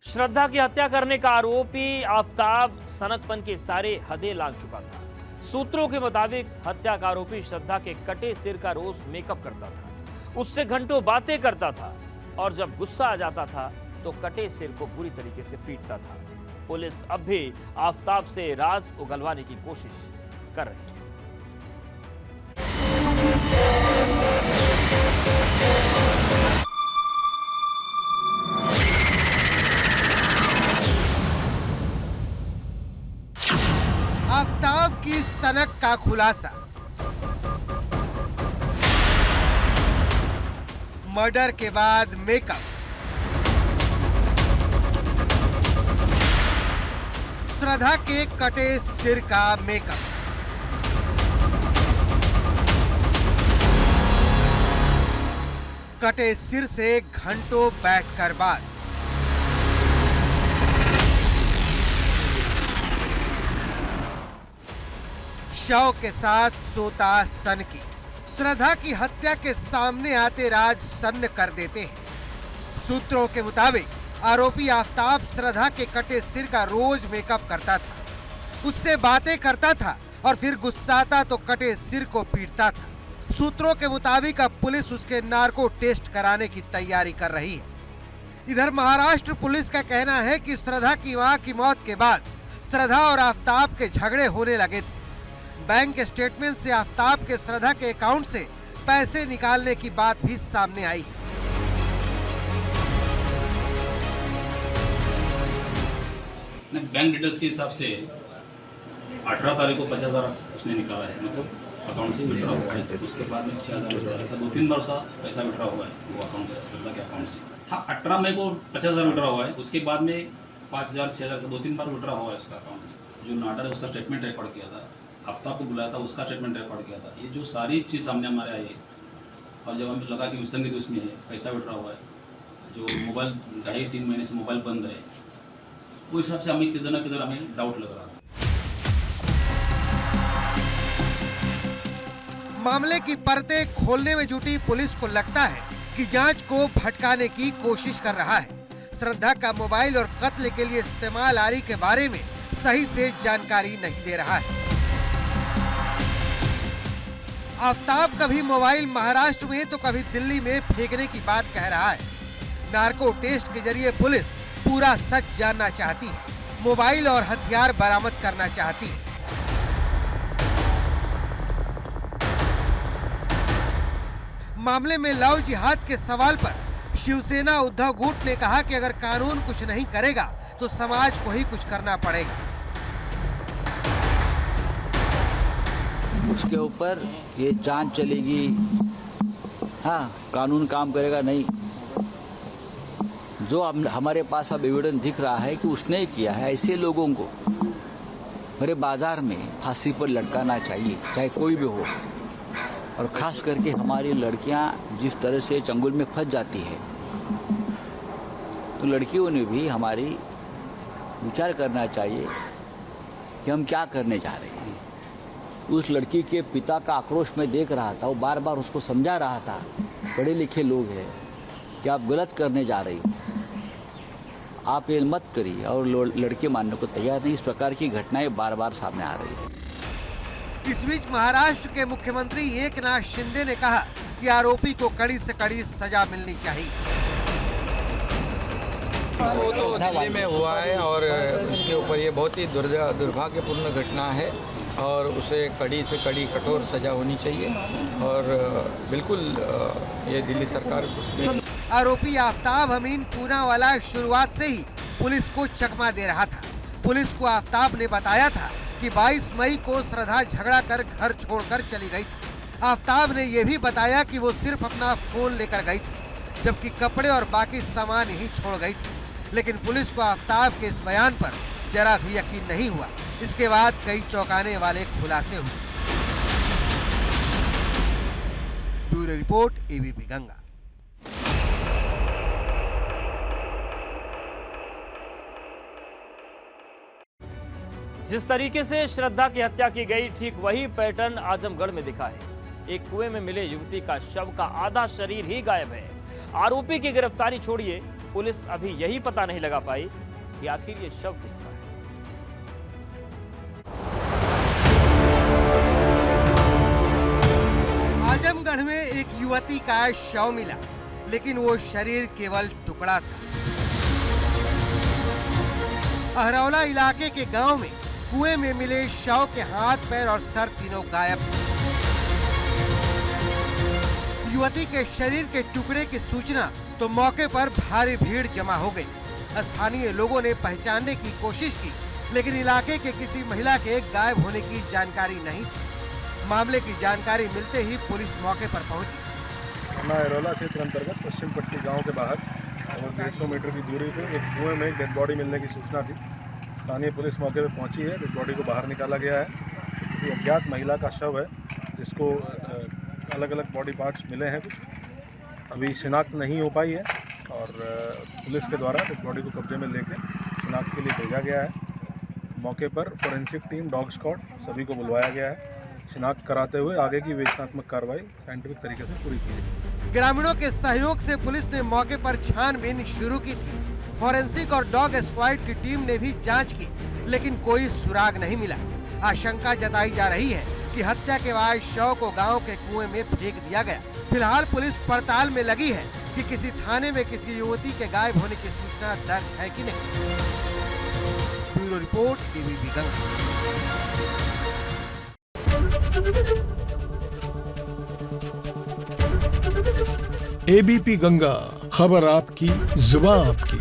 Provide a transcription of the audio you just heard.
श्रद्धा की हत्या करने का आरोपी आफताब सनकपन के सारे हदें लांघ चुका था। सूत्रों के मुताबिक हत्या का आरोपी श्रद्धा के कटे सिर का रोज मेकअप करता था, उससे घंटों बातें करता था और जब गुस्सा आ जाता था तो कटे सिर को बुरी तरीके से पीटता था। पुलिस अब भी आफताब से राज उगलवाने की कोशिश कर रही है। आफताब की सनक का खुलासा। मर्डर के बाद मेकअप। श्रद्धा के कटे सिर का मेकअप। कटे सिर से घंटों बैठकर बात। शव के साथ सोता सनकी। श्रद्धा की हत्या के सामने आते राज सन्न कर देते हैं। सूत्रों के मुताबिक आरोपी आफताब श्रद्धा के कटे सिर का रोज मेकअप करता था, उससे बातें करता था और फिर गुस्साता तो कटे सिर को पीटता था। सूत्रों के मुताबिक अब पुलिस उसके नार्को टेस्ट कराने की तैयारी कर रही है। इधर महाराष्ट्र पुलिस का कहना है कि श्रद्धा की मां की मौत के बाद श्रद्धा और आफताब के झगड़े होने लगे थे। बैंक स्टेटमेंट से आफताब के श्रद्धा के अकाउंट से पैसे निकालने की बात भी सामने आई है। बैंक डिटेल्स के हिसाब से 18 तारीख को 50,000 उसने निकाला है, मतलब अकाउंट से विड्रॉ हुआ है। उसके बाद में 6,000 ऐसा 2-3 बार उसका पैसा विड्रॉ हुआ है वो अकाउंट से, श्रद्धा के अकाउंट से। हाँ, 18 मई को 50,000 विड्रॉ हुआ है। उसके बाद में 5,000 6,000 से 2-3 बार विड्रॉ हुआ है उसका अकाउंट से। जो नाटर है उसका स्टेटमेंट रिकॉर्ड किया था, आफताब को बुलाया था, उसका स्टेटमेंट रिकॉर्ड किया था। ये जो सारी चीज़ सामने हमारे आई है और जब हमें लगा कि विसंगति उसमें है, पैसा विड्रॉ हुआ है, जो मोबाइल 2.5-3 महीने से मोबाइल बंद है, वो हिसाब से हमें किधर न किधर हमें डाउट लग रहा था। मामले की परतें खोलने में जुटी पुलिस को लगता है कि जांच को भटकाने की कोशिश कर रहा है। श्रद्धा का मोबाइल और कत्ल के लिए इस्तेमाल आरी के बारे में सही से जानकारी नहीं दे रहा है। आफताब कभी मोबाइल महाराष्ट्र में तो कभी दिल्ली में फेंकने की बात कह रहा है। नार्को टेस्ट के जरिए पुलिस पूरा सच जानना चाहती है, मोबाइल और हथियार बरामद करना चाहती है। मामले में लव जिहाद के सवाल पर शिवसेना उद्धव गुट ने कहा कि अगर कानून कुछ नहीं करेगा तो समाज को ही कुछ करना पड़ेगा। उसके ऊपर ये जांच चलेगी। हाँ, कानून काम करेगा नहीं। जो हमारे पास अब एविडेंस दिख रहा है कि उसने ही किया है, ऐसे लोगों को मेरे बाजार में फांसी पर लटकाना चाहिए, चाहे कोई भी हो। और खास करके हमारी लड़कियां जिस तरह से चंगुल में फंस जाती है, तो लड़कियों ने भी हमारी विचार करना चाहिए कि हम क्या करने जा रहे हैं। उस लड़की के पिता का आक्रोश में देख रहा था, वो बार बार उसको समझा रहा था, पढ़े लिखे लोग हैं कि आप गलत करने जा रही हो, आप ये मत करिए। और लड़के मानने को तैयार नहीं। इस प्रकार की घटनाएं बार बार सामने आ रही है। इस बीच महाराष्ट्र के मुख्यमंत्री एकनाथ शिंदे ने कहा कि आरोपी को कड़ी से कड़ी सजा मिलनी चाहिए। वो तो दिल्ली में हुआ है और उसके ऊपर ये बहुत ही दुर्भाग्यपूर्ण घटना है और उसे कड़ी से कड़ी कठोर सजा होनी चाहिए। और बिल्कुल ये दिल्ली सरकार आरोपी आफताब अमीन पूनावाला शुरुआत से ही पुलिस को चकमा दे रहा था। पुलिस को आफताब ने बताया था कि 22 मई को श्रद्धा झगड़ा कर घर छोड़कर चली गई थी। आफताब ने यह भी बताया कि वो सिर्फ अपना फोन लेकर गई थी, जबकि कपड़े और बाकी सामान ही छोड़ गई थी। लेकिन पुलिस को आफताब के इस बयान पर जरा भी यकीन नहीं हुआ। इसके बाद कई चौंकाने वाले खुलासे हुए। Bureau report, ABP Ganga. जिस तरीके से श्रद्धा की हत्या की गई, ठीक वही पैटर्न आजमगढ़ में दिखा है। एक कुएं में मिले युवती का शव का आधा शरीर ही गायब है। आरोपी की गिरफ्तारी छोड़िए, पुलिस अभी यही पता नहीं लगा पाई कि आखिर ये शव किसका है। आजमगढ़ में एक युवती का शव मिला, लेकिन वो शरीर केवल टुकड़ा था। अहरौला इलाके के गांव में कुएं में मिले शव के हाथ, पैर और सर तीनों गायब थे। युवती के शरीर के टुकड़े की सूचना तो मौके पर भारी भीड़ जमा हो गई। स्थानीय लोगों ने पहचानने की कोशिश की, लेकिन इलाके के किसी महिला के गायब होने की जानकारी नहीं थी। मामले की जानकारी मिलते ही पुलिस मौके पर पहुंची। थाना अहरौला क्षेत्र अंतर्गत पश्चिम पट्टी गांव के बाहर और 150 मीटर की दूरी पे एक कुएं में एक डेड बॉडी मिलने की सूचना थी। स्थानीय पुलिस मौके पर पहुंची है। डेड बॉडी को बाहर निकाला गया है। किसी अज्ञात महिला का शव है, जिसको अलग अलग बॉडी पार्ट्स मिले हैं। कुछ अभी शिनाख्त नहीं हो पाई है और पुलिस के द्वारा डेड बॉडी को कब्जे में लेकर शिनाख्त के लिए भेजा गया है। मौके पर फोरेंसिक टीम, डॉग स्क्वाड सभी को बुलवाया गया है। शिनाख्त कराते हुए आगे की विवेचनात्मक कार्रवाई साइंटिफिक तरीके से पूरी की है। ग्रामीणों के सहयोग से पुलिस ने मौके पर छानबीन शुरू की थी। फोरेंसिक और डॉग स्क्वाड की टीम ने भी जांच की, लेकिन कोई सुराग नहीं मिला। आशंका जताई जा रही है कि हत्या के बाद शव को गांव के कुएं में फेंक दिया गया। फिलहाल पुलिस पड़ताल में लगी है कि किसी थाने में किसी युवती के गायब होने की सूचना दर्ज है कि नहीं। Bureau report, ABP Ganga. ABP Ganga, खबर आपकी, जुबान आपकी।